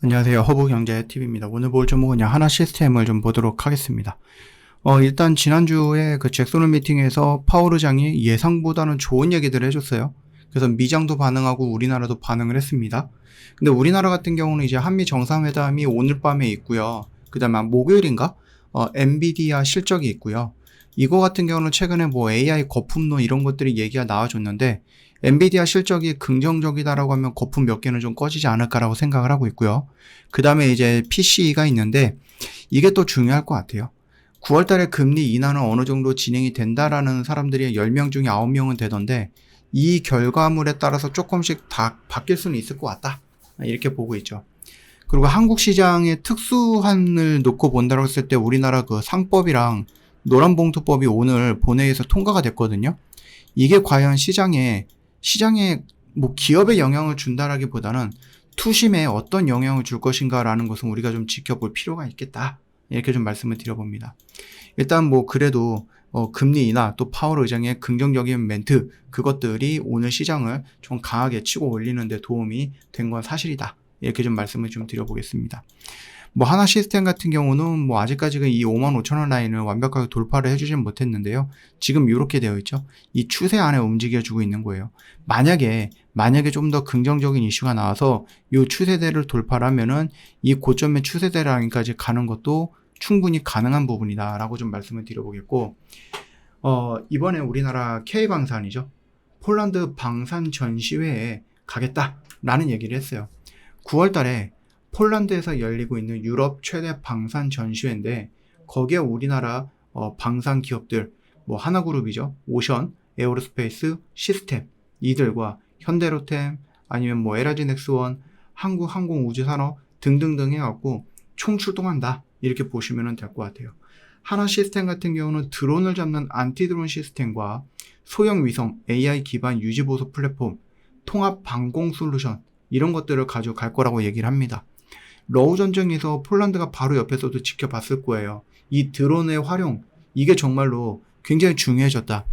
안녕하세요. 허브경제TV입니다. 오늘 볼 종목은 하나 시스템을 좀 보도록 하겠습니다. 일단 지난주에 그 잭소놀 미팅에서 파월 의장이 예상보다는 좋은 얘기들을 해줬어요. 그래서 미장도 반응하고 우리나라도 반응을 했습니다. 근데 우리나라 같은 경우는 이제 한미 정상회담이 오늘 밤에 있고요. 그 다음에 목요일인가? 엔비디아 실적이 있고요. 이거 같은 경우는 최근에 뭐 AI 거품론 이런 것들이 얘기가 나와줬는데 엔비디아 실적이 긍정적이다라고 하면 거품 몇 개는 좀 꺼지지 않을까라고 생각을 하고 있고요. 그 다음에 이제 PCE가 있는데 이게 또 중요할 것 같아요. 9월 달에 금리 인하는 어느 정도 진행이 된다라는 사람들이 10명 중에 9명은 되던데 이 결과물에 따라서 조금씩 다 바뀔 수는 있을 것 같다. 이렇게 보고 있죠. 그리고 한국 시장의 특수한을 놓고 본다고 했을 때 우리나라 그 상법이랑 노란봉투법이 오늘 본회의에서 통과가 됐거든요. 이게 과연 시장에 뭐 기업에 영향을 준다라기보다는 투심에 어떤 영향을 줄 것인가라는 것은 우리가 좀 지켜볼 필요가 있겠다. 이렇게 좀 말씀을 드려봅니다. 일단 뭐 그래도 금리 인하 또 파월 의장의 긍정적인 멘트 그것들이 오늘 시장을 좀 강하게 치고 올리는 데 도움이 된 건 사실이다. 이렇게 좀 말씀을 좀 드려보겠습니다. 뭐 하나 시스템 같은 경우는 뭐 아직까지는 이 55,000원 라인을 완벽하게 돌파를 해주진 못했는데요. 지금 이렇게 되어 있죠. 이 추세 안에 움직여주고 있는 거예요. 만약에 좀 더 긍정적인 이슈가 나와서 이 추세대를 돌파를 하면은 이 고점의 추세대 라인까지 가는 것도 충분히 가능한 부분이다 라고 좀 말씀을 드려보겠고 이번에 우리나라 K방산이죠. 폴란드 방산 전시회에 가겠다라는 얘기를 했어요. 9월 달에 폴란드에서 열리고 있는 유럽 최대 방산 전시회인데 거기에 우리나라 방산 기업들 뭐 하나그룹이죠. 오션, 에어로스페이스, 시스템 이들과 현대로템 아니면 뭐 에라지넥스원, 한국항공우주산업 등등등 해갖고 총출동한다. 이렇게 보시면 될 것 같아요. 하나 시스템 같은 경우는 드론을 잡는 안티드론 시스템과 소형 위성, AI 기반 유지보수 플랫폼, 통합 방공 솔루션 이런 것들을 가져갈 거라고 얘기를 합니다. 러우 전쟁에서 폴란드가 바로 옆에서도 지켜봤을 거예요. 이 드론의 활용, 이게 정말로 굉장히 중요해졌다.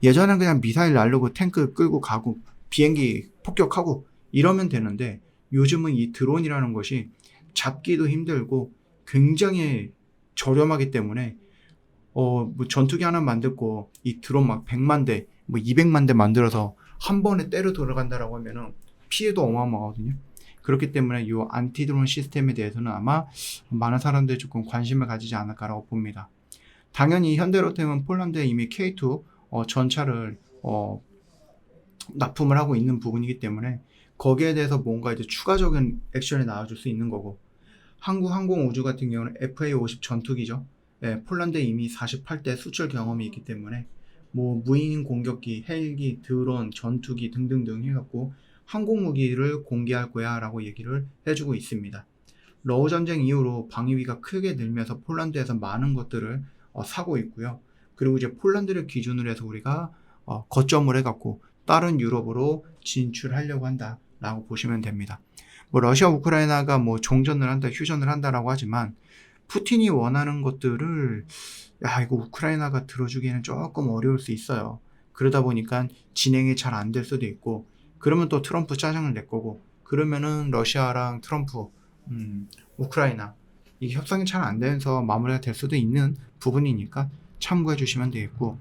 예전엔 그냥 미사일 날르고 탱크 끌고 가고 비행기 폭격하고 이러면 되는데 요즘은 이 드론이라는 것이 잡기도 힘들고 굉장히 저렴하기 때문에 뭐 전투기 하나 만들고 이 드론 막 100만 대, 뭐 200만 대 만들어서 한 번에 때려 들어간다라고 하면은 피해도 어마어마하거든요. 그렇기 때문에 이 안티드론 시스템에 대해서는 아마 많은 사람들이 조금 관심을 가지지 않을까라고 봅니다. 당연히 현대로템은 폴란드에 이미 K2 전차를 납품을 하고 있는 부분이기 때문에 거기에 대해서 뭔가 이제 추가적인 액션이 나와줄 수 있는 거고 한국항공우주 같은 경우는 FA-50 전투기죠. 네, 폴란드에 이미 48대 수출 경험이 있기 때문에 뭐 무인 공격기, 헬기, 드론, 전투기 등등등 해갖고 항공무기를 공개할 거야 라고 얘기를 해주고 있습니다. 러우 전쟁 이후로 방위비가 크게 늘면서 폴란드에서 많은 것들을 사고 있고요. 그리고 이제 폴란드를 기준으로 해서 우리가 거점을 해갖고 다른 유럽으로 진출하려고 한다 라고 보시면 됩니다. 뭐 러시아 우크라이나가 뭐 종전을 한다 휴전을 한다라고 하지만 푸틴이 원하는 것들을 이거 우크라이나가 들어주기에는 조금 어려울 수 있어요. 그러다 보니까 진행이 잘 안 될 수도 있고 그러면 또 트럼프 짜증을 낼 거고 그러면은 러시아랑 트럼프 우크라이나 이게 협상이 잘 안 돼서 마무리가 될 수도 있는 부분이니까 참고해 주시면 되겠고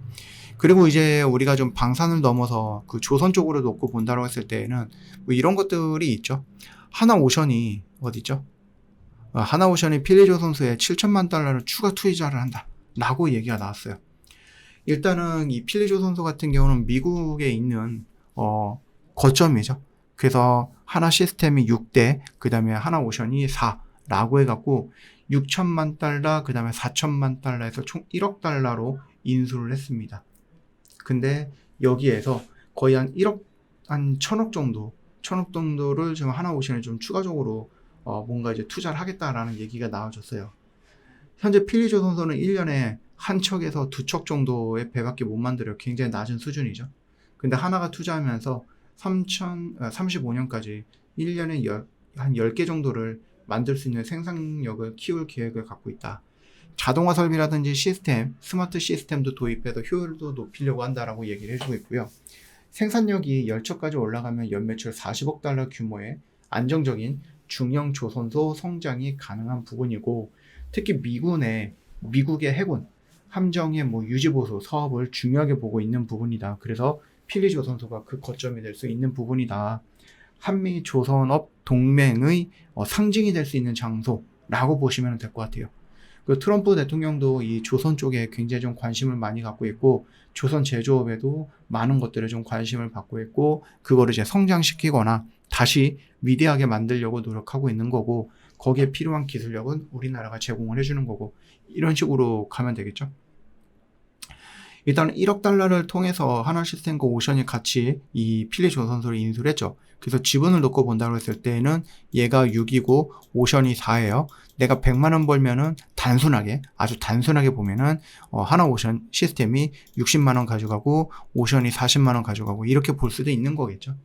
그리고 이제 우리가 좀 방산을 넘어서 그 조선 쪽으로 놓고 본다고 했을 때에는 뭐 이런 것들이 있죠. 하나오션이 어디죠? 하나오션이 필리조 선수에 7천만 달러를 추가 투자를 한다 라고 얘기가 나왔어요. 일단은 이 필리조 선수 같은 경우는 미국에 있는 거점이죠. 그래서 하나 시스템이 6대, 그 다음에 하나오션이 4라고 해갖고 6천만 달러, 그 다음에 4천만 달러에서 총 1억 달러로 인수를 했습니다. 근데 여기에서 거의 한 1억, 한 1,000억 정도를 지금 하나오션에 좀 추가적으로 뭔가 이제 투자를 하겠다라는 얘기가 나와줬어요. 현재 필리조 선수는 1년에 한 척에서 두 척 정도의 배밖에 못 만들어요. 굉장히 낮은 수준이죠. 근데 하나가 투자하면서 35년까지 1년에 한 10개 정도를 만들 수 있는 생산력을 키울 계획을 갖고 있다. 자동화 설비라든지 시스템, 스마트 시스템도 도입해서 효율도 높이려고 한다라고 얘기를 해주고 있고요. 생산력이 10척까지 올라가면 연매출 40억 달러 규모의 안정적인 중형 조선소 성장이 가능한 부분이고, 특히 미국의 해군 함정의 유지보수 사업을 중요하게 보고 있는 부분이다. 그래서 필리조선소가 그 거점이 될 수 있는 부분이다. 한미 조선업 동맹의 상징이 될 수 있는 장소라고 보시면 될 것 같아요. 그 트럼프 대통령도 이 조선 쪽에 굉장히 좀 관심을 많이 갖고 있고, 조선 제조업에도 많은 것들에 좀 관심을 갖고 있고, 그거를 이제 성장시키거나 다시 위대하게 만들려고 노력하고 있는 거고, 거기에 필요한 기술력은 우리나라가 제공을 해주는 거고, 이런 식으로 가면 되겠죠. 일단 1억 달러를 통해서 하나시스템과 오션이 같이 이 필리조선소를 인수를 했죠. 그래서 지분을 놓고 본다고 했을 때는 얘가 6이고 오션이 4예요. 내가 100만 원 벌면은 아주 단순하게 보면은 하나오션 시스템이 60만 원 가져가고 오션이 40만 원 가져가고 이렇게 볼 수도 있는 거겠죠.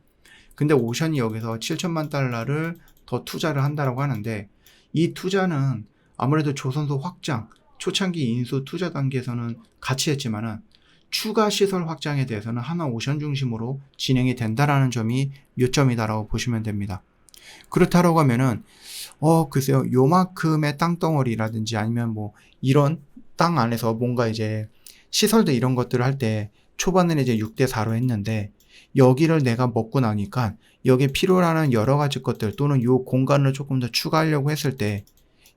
근데 오션이 여기서 7천만 달러를 더 투자를 한다라고 하는데, 이 투자는 아무래도 조선소 확장, 초창기 인수 투자 단계에서는 같이 했지만은 추가 시설 확장에 대해서는 하나오션 중심으로 진행이 된다라는 점이 요점이다라고 보시면 됩니다. 그렇다라고 하면은 글쎄요, 요만큼의 땅덩어리라든지 아니면 이런 땅 안에서 뭔가 이제 시설도 이런 것들을 할 때 초반에는 이제 6대4로 했는데, 여기를 내가 먹고 나니까 여기에 필요로 하는 여러 가지 것들 또는 요 공간을 조금 더 추가하려고 했을 때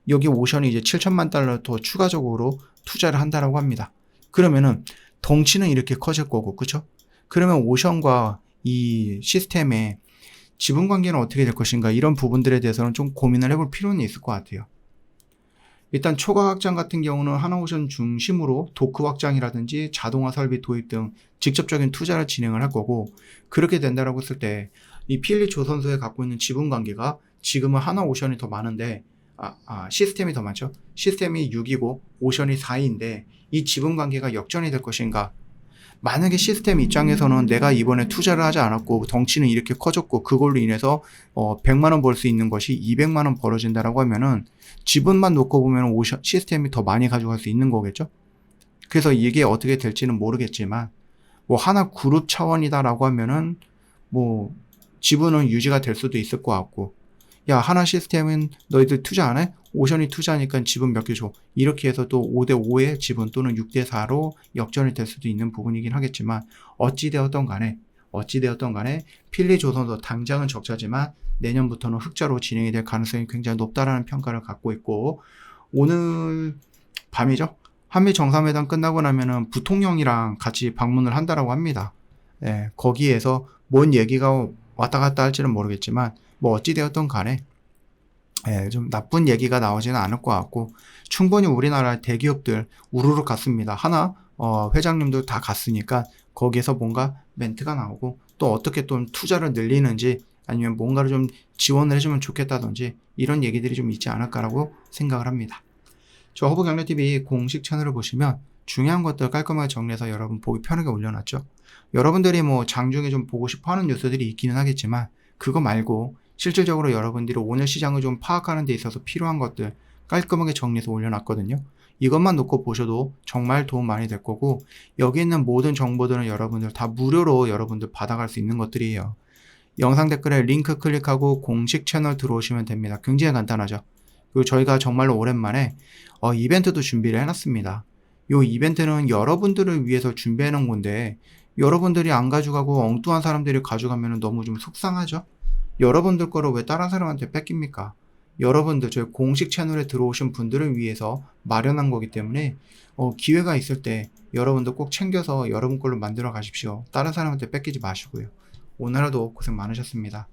여기 오션이 이제 7천만 달러 더 추가적으로 투자를 한다라고 합니다. 그러면은 덩치는 이렇게 커질 거고, 그쵸? 그러면 오션과 이 시스템의 지분 관계는 어떻게 될 것인가, 이런 부분들에 대해서는 좀 고민을 해볼 필요는 있을 것 같아요. 일단 초과 확장 같은 경우는 하나오션 중심으로 도크 확장이라든지 자동화 설비 도입 등 직접적인 투자를 진행을 할 거고, 그렇게 된다라고 했을 때 이 필리 조선소에 갖고 있는 지분 관계가 지금은 하나오션이 더 많은데 시스템이 더 많죠. 시스템이 6이고 오션이 4인데 이 지분 관계가 역전이 될 것인가. 만약에 시스템 입장에서는 내가 이번에 투자를 하지 않았고 덩치는 이렇게 커졌고 그걸로 인해서 100만 원 벌 수 있는 것이 200만 원 벌어진다라고 하면은 지분만 놓고 보면 시스템이 더 많이 가져갈 수 있는 거겠죠. 그래서 이게 어떻게 될지는 모르겠지만 하나 그룹 차원이다라고 하면은 지분은 유지가 될 수도 있을 것 같고, 야, 하나 시스템은 너희들 투자 안 해? 오션이 투자하니까 지분 몇 개 줘. 이렇게 해서 또 5대5의 지분 또는 6대4로 역전이 될 수도 있는 부분이긴 하겠지만, 어찌되었던 간에 필리조선소 당장은 적자지만 내년부터는 흑자로 진행이 될 가능성이 굉장히 높다라는 평가를 갖고 있고, 오늘 밤이죠? 한미 정상회담 끝나고 나면은 부통령이랑 같이 방문을 한다라고 합니다. 거기에서 뭔 얘기가 왔다 갔다 할지는 모르겠지만 어찌되었던 간에 좀 나쁜 얘기가 나오지는 않을 것 같고, 충분히 우리나라 대기업들 우르르 갔습니다. 하나 회장님도 다 갔으니까 거기에서 뭔가 멘트가 나오고, 또 어떻게 또 투자를 늘리는지 아니면 뭔가를 좀 지원을 해주면 좋겠다든지 이런 얘기들이 좀 있지 않을까라고 생각을 합니다. 저 허브경제TV 공식 채널을 보시면 중요한 것들 깔끔하게 정리해서 여러분 보기 편하게 올려놨죠. 여러분들이 장중에 좀 보고 싶어 하는 뉴스들이 있기는 하겠지만, 그거 말고 실질적으로 여러분들이 오늘 시장을 좀 파악하는 데 있어서 필요한 것들 깔끔하게 정리해서 올려놨거든요. 이것만 놓고 보셔도 정말 도움 많이 될 거고, 여기 있는 모든 정보들은 여러분들 다 무료로 여러분들 받아갈 수 있는 것들이에요. 영상 댓글에 링크 클릭하고 공식 채널 들어오시면 됩니다. 굉장히 간단하죠. 그리고 저희가 정말로 오랜만에 이벤트도 준비를 해놨습니다. 이 이벤트는 여러분들을 위해서 준비해 놓은 건데, 여러분들이 안 가져가고 엉뚱한 사람들이 가져가면 너무 좀 속상하죠? 여러분들 거를 왜 다른 사람한테 뺏깁니까? 여러분들 저희 공식 채널에 들어오신 분들을 위해서 마련한 거기 때문에 기회가 있을 때 여러분들 꼭 챙겨서 여러분 걸로 만들어 가십시오. 다른 사람한테 뺏기지 마시고요. 오늘 하루도 고생 많으셨습니다.